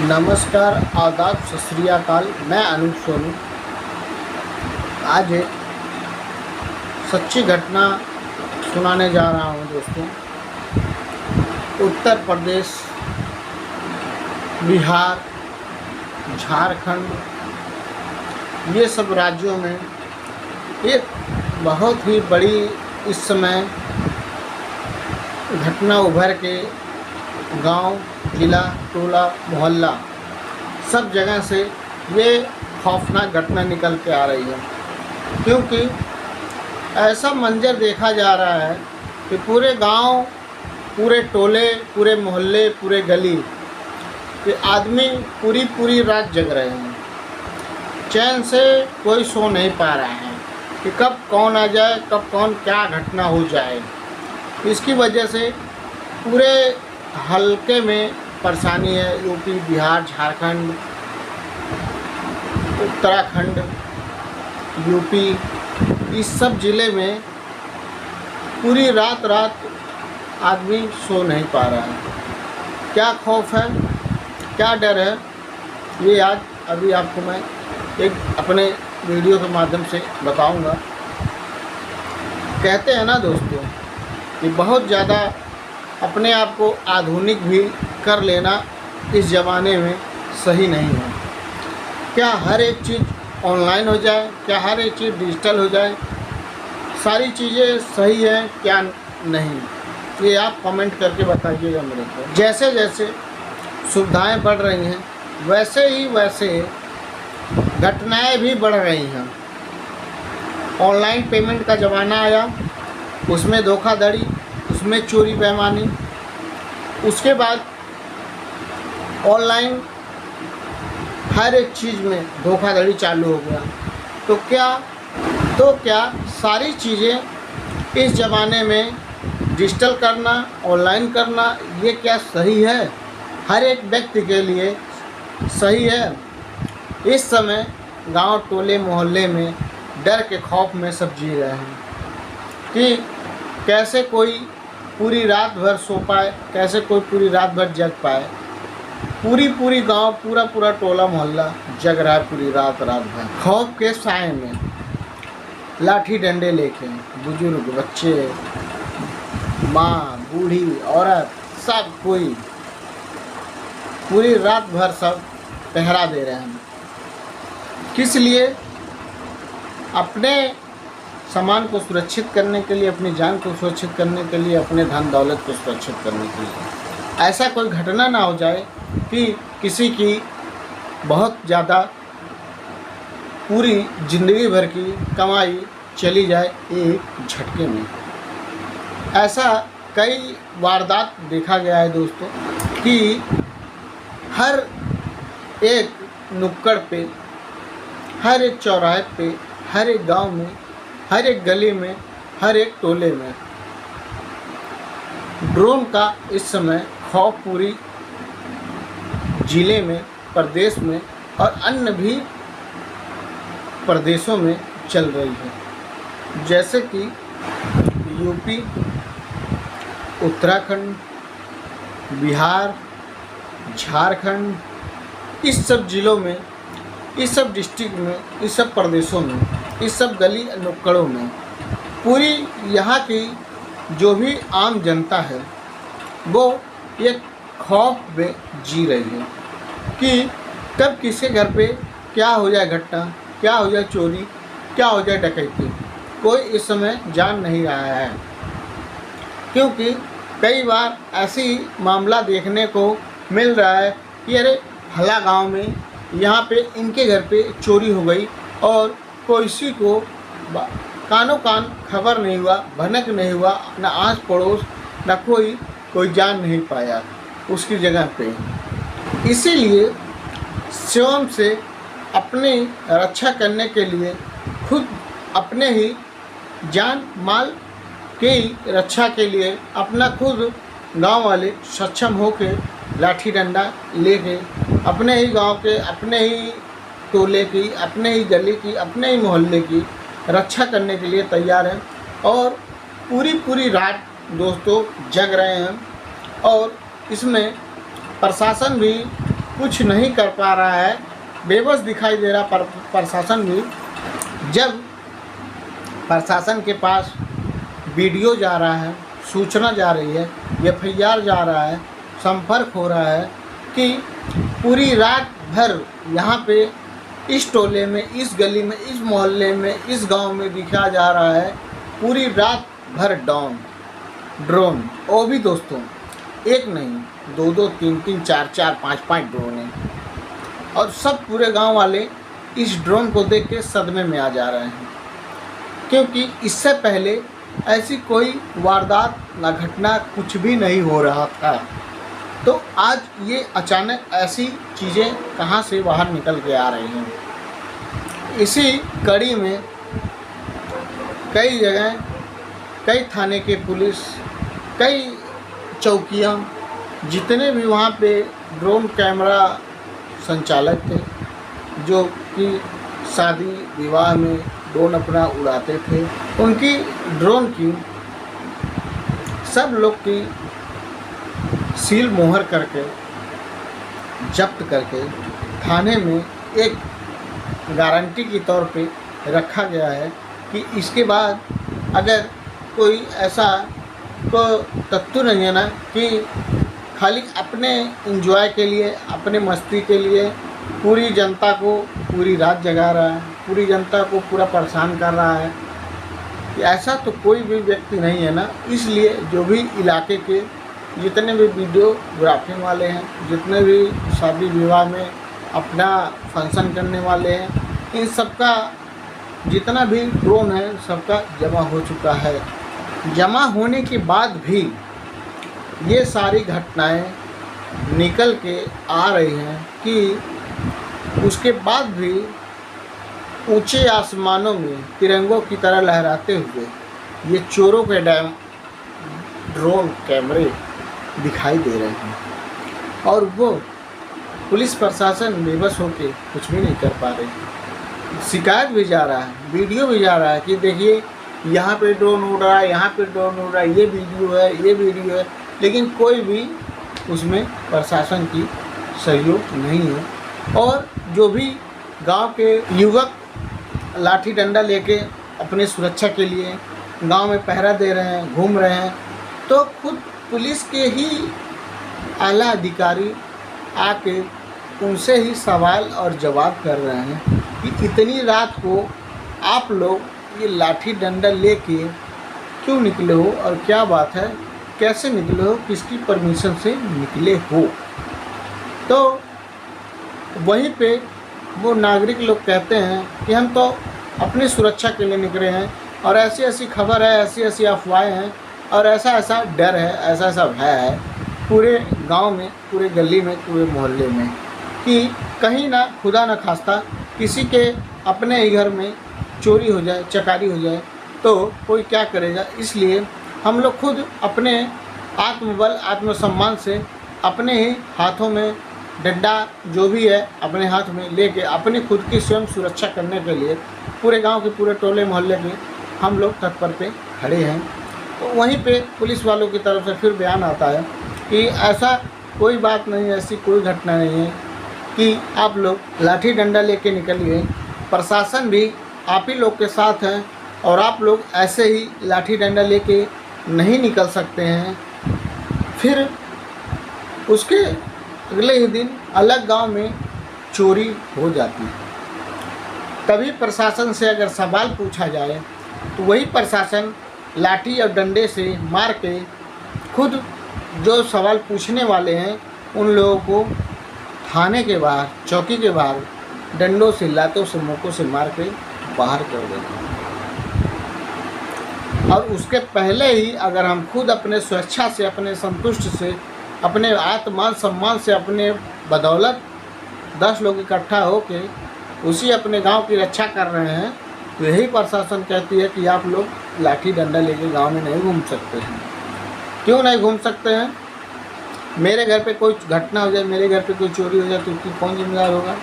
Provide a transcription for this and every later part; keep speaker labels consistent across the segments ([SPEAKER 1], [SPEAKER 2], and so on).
[SPEAKER 1] नमस्कार, आदाब, सत श्री अकाल। मैं अनूप सोनू आज एक सच्ची घटना सुनाने जा रहा हूँ दोस्तों। उत्तर प्रदेश, बिहार, झारखंड, ये सब राज्यों में एक बहुत ही बड़ी इस समय घटना उभर के गांव, जिला, टोला, मोहल्ला सब जगह से ये खौफनाक घटना निकल के आ रही है, क्योंकि ऐसा मंजर देखा जा रहा है कि पूरे गांव, पूरे टोले, पूरे मोहल्ले, पूरे गली के आदमी पूरी रात जग रहे हैं। चैन से कोई सो नहीं पा रहा है कि कब कौन आ जाए, कब कौन क्या घटना हो जाए। इसकी वजह से पूरे हल्के में परेशानी है। यूपी, बिहार, झारखंड, उत्तराखंड, यूपी, इस सब ज़िले में पूरी रात आदमी सो नहीं पा रहा है। क्या खौफ है, क्या डर है, ये आज अभी आपको मैं एक अपने वीडियो के माध्यम से बताऊंगा। कहते हैं ना दोस्तों कि बहुत ज़्यादा अपने आप को आधुनिक भी कर लेना इस ज़माने में सही नहीं है। क्या हर एक चीज़ ऑनलाइन हो जाए, क्या हर एक चीज़ डिजिटल हो जाए, सारी चीज़ें सही हैं क्या नहीं, ये आप कमेंट करके बताइएगा मेरे को। जैसे जैसे सुविधाएं बढ़ रही हैं वैसे घटनाएं भी बढ़ रही हैं। ऑनलाइन पेमेंट का ज़माना आया, उसमें धोखाधड़ी, उसमें चोरी बेईमानी, उसके बाद ऑनलाइन हर एक चीज़ में धोखाधड़ी चालू हो गया। तो क्या सारी चीज़ें इस ज़माने में डिजिटल करना, ऑनलाइन करना, ये क्या सही है? हर एक व्यक्ति के लिए सही है? इस समय गांव, टोले, मोहल्ले में डर के खौफ में सब जी रहे हैं कि कैसे कोई पूरी रात भर सो पाए, कैसे कोई पूरी रात भर जग पाए। पूरी गांव, पूरा टोला मोहल्ला जग रहा है पूरी रात भर। खौफ के साए में लाठी डंडे लेके बुजुर्ग, बच्चे, माँ, बूढ़ी, औरत, सब कोई पूरी रात भर सब पहरा दे रहे हैं। किस लिए? अपने सामान को सुरक्षित करने के लिए, अपनी जान को सुरक्षित करने के लिए, अपने धन दौलत को सुरक्षित करने के लिए। ऐसा कोई घटना ना हो जाए कि किसी की बहुत ज़्यादा पूरी ज़िंदगी भर की कमाई चली जाए एक झटके में। ऐसा कई वारदात देखा गया है दोस्तों कि हर एक नुक्कड़ पे, हर एक चौराहे पे, हर एक गांव में, हर एक गली में, हर एक टोले में ड्रोन का इस समय खौफ पूरी ज़िले में, प्रदेश में और अन्य भी प्रदेशों में चल रही है। जैसे कि यूपी, उत्तराखंड, बिहार, झारखंड, इस सब ज़िलों में, इस सब डिस्ट्रिक्ट में, इस सब प्रदेशों में, इस सब गली नुक्कड़ों में पूरी यहाँ की जो भी आम जनता है वो एक खौफ में जी रही है कि कब किसके घर पे क्या हो जाए घटना, क्या हो जाए चोरी, क्या हो जाए डकैती। कोई इस समय जान नहीं रहा है, क्योंकि कई बार ऐसी मामला देखने को मिल रहा है कि अरे फला गांव में यहाँ पे इनके घर पे चोरी हो गई और किसी को कानों कान खबर नहीं हुआ, भनक नहीं हुआ, न आस पड़ोस, न कोई जान नहीं पाया उसकी जगह पे। इसीलिए स्वयं से अपनी रक्षा करने के लिए खुद अपने ही जान माल की रक्षा के लिए अपना खुद गांव वाले सक्षम होकर लाठी डंडा लेके अपने ही गांव के, अपने ही टोले की, अपने ही गली की, अपने ही मोहल्ले की रक्षा करने के लिए तैयार हैं और पूरी रात दोस्तों जग रहे हैं। और इसमें प्रशासन भी कुछ नहीं कर पा रहा है, बेबस दिखाई दे रहा प्रशासन भी। जब प्रशासन के पास वीडियो जा रहा है, सूचना जा रही है, FIR जा रहा है, संपर्क हो रहा है कि पूरी रात भर यहाँ पे इस टोले में, इस गली में, इस मोहल्ले में, इस गांव में दिखा जा रहा है, पूरी रात भर ड्रोन, वो भी दोस्तों एक नहीं 2-2, 3-3, 4-4, 5-5 ड्रोन हैं। और सब पूरे गांव वाले इस ड्रोन को देख के सदमे में आ जा रहे हैं, क्योंकि इससे पहले ऐसी कोई वारदात ना घटना कुछ भी नहीं हो रहा था। तो आज ये अचानक ऐसी चीज़ें कहाँ से बाहर निकल के आ रही हैं। इसी कड़ी में कई जगह, कई थाने के पुलिस, कई चौकियाँ, जितने भी वहाँ पे ड्रोन कैमरा संचालक थे, जो कि शादी विवाह में ड्रोन अपना उड़ाते थे, उनकी ड्रोन की सब लोग की सील मोहर करके, जब्त करके थाने में एक गारंटी के तौर पे रखा गया है कि इसके बाद अगर कोई ऐसा तो तत्व नहीं है ना कि खाली अपने एंजॉय के लिए, अपने मस्ती के लिए पूरी जनता को पूरी रात जगा रहा है, पूरी जनता को पूरा परेशान कर रहा है, ऐसा तो कोई भी व्यक्ति नहीं है ना। इसलिए जो भी इलाके के जितने भी वीडियोग्राफी वाले हैं, जितने भी शादी विवाह में अपना फंक्शन करने वाले हैं, इन सबका जितना भी ड्रोन है सबका जमा हो चुका है। जमा होने के बाद भी ये सारी घटनाएं निकल के आ रही हैं कि उसके बाद भी ऊंचे आसमानों में तिरंगों की तरह लहराते हुए ये चोरों के ड्रोन कैमरे दिखाई दे रहे हैं, और वो पुलिस प्रशासन बेबस होके कुछ भी नहीं कर पा रही। शिकायत भी जा रहा है, वीडियो भी जा रहा है कि देखिए यहाँ पे ड्रोन उड़ रहा है, यहाँ पे ड्रोन उड़ रहा है, ये वीडियो है, लेकिन कोई भी उसमें प्रशासन की सहयोग नहीं है। और जो भी गांव के युवक लाठी डंडा लेके अपने सुरक्षा के लिए गांव में पहरा दे रहे हैं, घूम रहे हैं, तो खुद पुलिस के ही आला अधिकारी आके उनसे ही सवाल और जवाब कर रहे हैं कि इतनी रात को आप लोग ये लाठी डंडा लेके क्यों निकले हो, और क्या बात है, कैसे निकले हो, किसकी परमिशन से निकले हो। तो वहीं पे वो नागरिक लोग कहते हैं कि हम तो अपनी सुरक्षा के लिए निकले हैं, और ऐसी ऐसी खबर है, ऐसी ऐसी अफवाहें हैं, और ऐसा ऐसा डर है, ऐसा ऐसा भय है पूरे गांव में, पूरे गली में, पूरे मोहल्ले में कि कहीं ना खुदा न खास्ता किसी के अपने ही घर में चोरी हो जाए, चकारी हो जाए तो कोई क्या करेगा। इसलिए हम लोग खुद अपने आत्मबल, आत्मसम्मान से अपने ही हाथों में डंडा जो भी है अपने हाथ में लेके अपनी खुद की स्वयं सुरक्षा करने के लिए पूरे गांव के, पूरे टोले मोहल्ले के हम लोग तत्पर पे खड़े हैं। तो वहीं पे पुलिस वालों की तरफ से फिर बयान आता है कि ऐसा कोई बात नहीं है, ऐसी कोई घटना नहीं है कि आप लोग लाठी डंडा लेके निकलिए, प्रशासन भी आप ही लोग के साथ हैं, और आप लोग ऐसे ही लाठी डंडा लेके नहीं निकल सकते हैं। फिर उसके अगले ही दिन अलग गांव में चोरी हो जाती है। तभी प्रशासन से अगर सवाल पूछा जाए तो वही प्रशासन लाठी और डंडे से मार के खुद जो सवाल पूछने वाले हैं उन लोगों को थाने के बाहर, चौकी के बाहर डंडों से, लातों से, मुक्कों से मार के बाहर कर देते हैं। और उसके पहले ही अगर हम खुद अपने स्वेच्छा से, अपने संतुष्ट से, अपने आत्मान सम्मान से, अपने बदौलत 10 लोग इकट्ठा होके उसी अपने गांव की रक्षा कर रहे हैं, तो यही प्रशासन कहती है कि आप लोग लाठी डंडा लेके गांव में नहीं घूम सकते हैं। क्यों नहीं घूम सकते हैं? मेरे घर पे कोई घटना हो जाए, मेरे घर पे कोई चोरी हो जाए तो उसकी कौन जिम्मेदार होगा?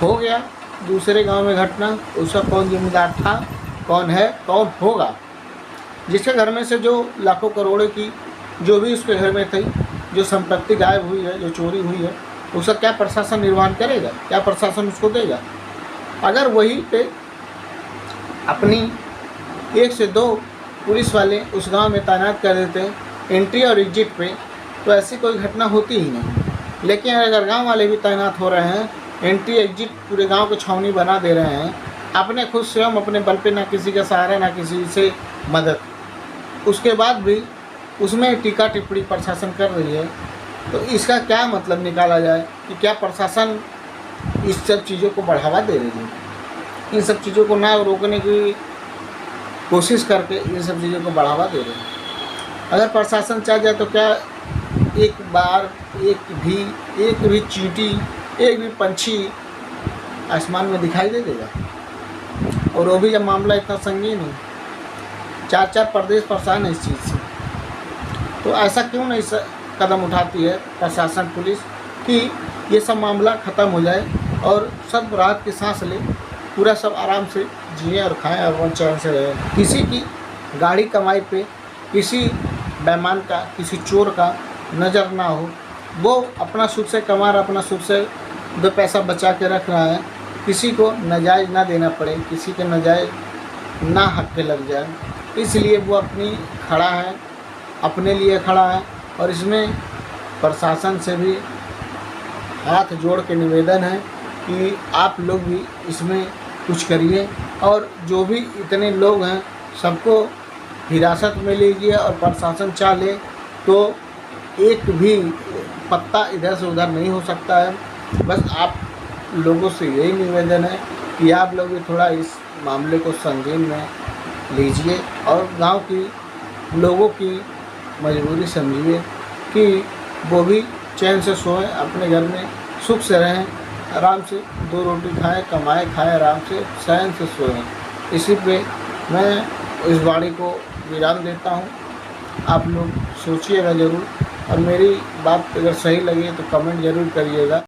[SPEAKER 1] हो गया दूसरे गांव में घटना, उसका कौन जिम्मेदार था, कौन है, कौन होगा? जिसके घर में से जो लाखों करोड़ों की जो भी उसके घर में थी, जो संपत्ति गायब हुई है, जो चोरी हुई है, उसका क्या प्रशासन निर्वहन करेगा? क्या प्रशासन उसको देगा? अगर वहीं पे अपनी 1 से 2 पुलिस वाले उस गांव में तैनात कर देते हैं एंट्री और एग्जिट पे, तो ऐसी कोई घटना होती ही नहीं। लेकिन अगर गांव वाले भी तैनात हो रहे हैं, एंट्री एग्जिट पूरे गांव को छावनी बना दे रहे हैं, अपने खुद स्वयं अपने बल पे, ना किसी का सहारा ना किसी से मदद, उसके बाद भी उसमें टीका टिप्पणी प्रशासन कर रही है, तो इसका क्या मतलब निकाला जाए कि क्या प्रशासन इस सब चीज़ों को बढ़ावा दे रही है? इन सब चीज़ों को ना रोकने की कोशिश करके इन सब चीज़ों को बढ़ावा दे रही है। अगर प्रशासन चाह जाए तो क्या एक बार एक भी चींटी, एक भी पंछी आसमान में दिखाई दे देगा? और वो भी जब मामला इतना संगीन है, 4 प्रदेश परेशान है इस चीज़ से, तो ऐसा क्यों नहीं कदम उठाती है प्रशासन, पुलिस, कि ये सब मामला ख़त्म हो जाए और सब राहत की सांस ले, पूरा सब आराम से जिए और खाएं और चैन से रहे। किसी की गाड़ी कमाई पे किसी बेईमान का, किसी चोर का नज़र ना हो, वो अपना सुख से कमा रहा, अपना सुख से 2 पैसा बचा के रख रहा है, किसी को नाजायज़ ना देना पड़े, किसी के नाजायज़ ना हक के लग जाए, इसलिए वो अपनी खड़ा है, अपने लिए खड़ा है। और इसमें प्रशासन से भी हाथ जोड़ के निवेदन है कि आप लोग भी इसमें कुछ करिए, और जो भी इतने लोग हैं सबको हिरासत में लीजिए, और प्रशासन चाह ले तो एक भी पत्ता इधर से उधर नहीं हो सकता है। बस आप लोगों से यही निवेदन है कि आप लोग भी थोड़ा इस मामले को संज्ञान में लीजिए और गांव की लोगों की मजबूरी समझिए कि वो भी चैन से सोएं, अपने घर में सुख से रहें, आराम से 2 रोटी खाएं, कमाएं, खाएं, आराम से चैन से सोएं। इसी पे मैं इस वाणी को विराम देता हूँ। आप लोग सोचिएगा ज़रूर, और मेरी बात अगर सही लगे तो कमेंट ज़रूर करिएगा।